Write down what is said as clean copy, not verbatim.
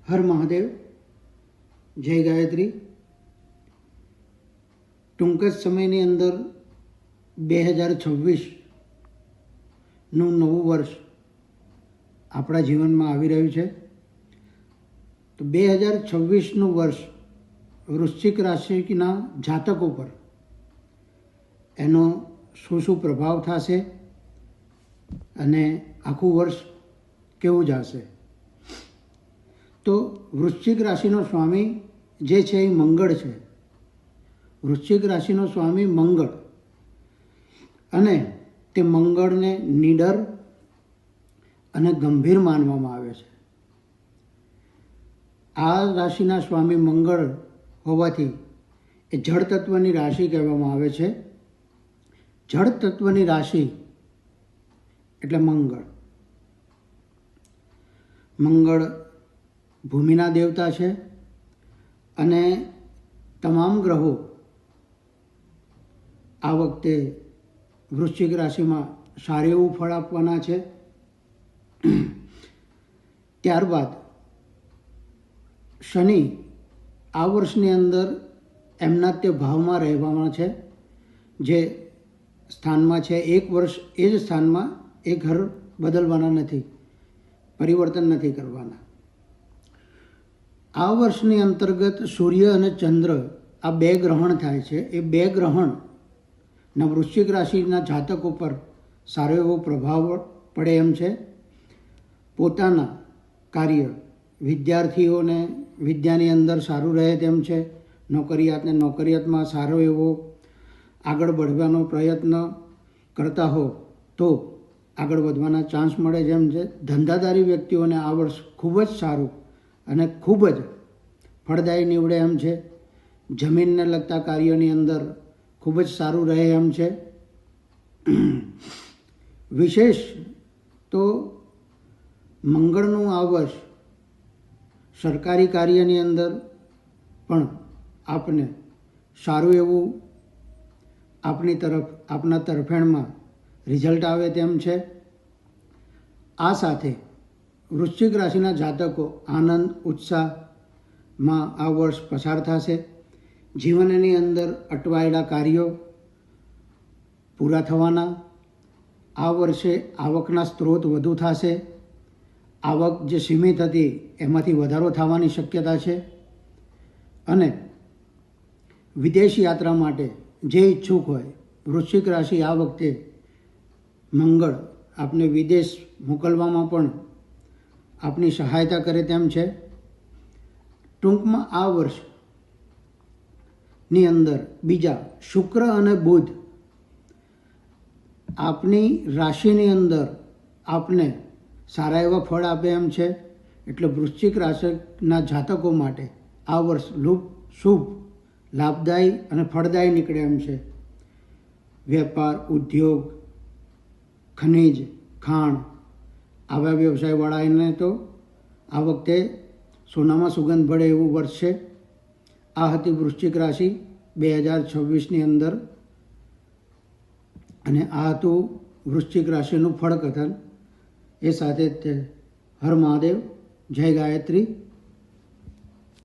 હર મહાદેવ, જય ગાયત્રી. ટૂંક જ સમયની અંદર 2026નું નવું વર્ષ આપણા જીવનમાં આવી રહ્યું છે. તો 2026નું વર્ષ વૃશ્ચિક રાશિના જાતકો પર એનો શું પ્રભાવ થશે અને આખું વર્ષ કેવું જશે. તો વૃશ્ચિક રાશિનો સ્વામી જે છે એ મંગળ છે. વૃશ્ચિક રાશિનો સ્વામી મંગળ, અને તે મંગળને નીડર અને ગંભીર માનવામાં આવે છે. આ રાશિના સ્વામી મંગળ હોવાથી એ જળ તત્વની રાશિ કહેવામાં આવે છે. જળ તત્વની રાશિ એટલે મંગળ. મંગળ ભૂમિના દેવતા છે અને તમામ ગ્રહો આ વખતે વૃશ્ચિક રાશિમાં સારું એવું ફળ આપવાના છે. ત્યારબાદ શનિ આ વર્ષની અંદર એમના તે ભાવમાં રહેવાના છે જે સ્થાનમાં છે. એક વર્ષ એ જ સ્થાનમાં એ ઘર બદલવાના નથી, પરિવર્તન નથી કરવાના. આ વર્ષની અંતર્ગત સૂર્ય અને ચંદ્ર આ બે ગ્રહણ થાય છે. એ બે ગ્રહણના વૃશ્ચિક રાશિના જાતકો પર સારો એવો પ્રભાવ પડે એમ છે. પોતાના કાર્ય, વિદ્યાર્થીઓને વિદ્યાની અંદર સારું રહે તેમ છે. નોકરિયાતમાં સારો એવો આગળ વધવાનો પ્રયત્ન કરતા હો તો આગળ વધવાના ચાન્સ મળે જેમ છે. ધંધાદારી વ્યક્તિઓને આ વર્ષ ખૂબ જ સારું અને ખૂબ જ ફળદાયી નીવડે એમ છે. જમીનને લગતા કાર્યોની અંદર ખૂબ જ સારું રહે એમ છે. વિશેષ તો મંગળનું આ વર્ષ સરકારી કાર્યની અંદર પણ આપને સારું એવું આપના તરફેણમાં રિઝલ્ટ આવે તેમ છે. આ સાથે વૃશ્ચિક રાશિના જાતકો આનંદ ઉત્સાહમાં આ વર્ષ પસાર થશે. જીવનની અંદર અટવાયેલા કાર્યો પૂરા થવાના. આ વર્ષે આવકના સ્ત્રોત વધુ થશે. આવક જે સીમિત હતી એમાંથી વધારો થવાની શક્યતા છે. અને વિદેશ યાત્રા માટે જે ઈચ્છુક હોય, વૃશ્ચિક રાશિ આ વખતે મંગળ આપને વિદેશ મોકલવામાં પણ આપની સહાયતા કરે તેમ છે. ટૂંકમાં આ વર્ષની અંદર બીજા શુક્ર અને બુધ આપની રાશિની અંદર આપને સારા એવા ફળ આપે એમ છે. એટલે વૃશ્ચિક રાશિના જાતકો માટે આ વર્ષ શુભ, લાભદાયી અને ફળદાયી નીકળે એમ છે. વેપાર, ઉદ્યોગ, ખનિજ, ખાણ આવા વ્યવસાયવાળાને તો આ વખતે સોનામાં સુગંધ ભળે એવું વર્ષ છે. આ હતી વૃશ્ચિક રાશિ 2026ની અંદર, અને આ હતું વૃશ્ચિક રાશિનું ફળકથન. એ સાથે હર મહાદેવ, જય ગાયત્રી.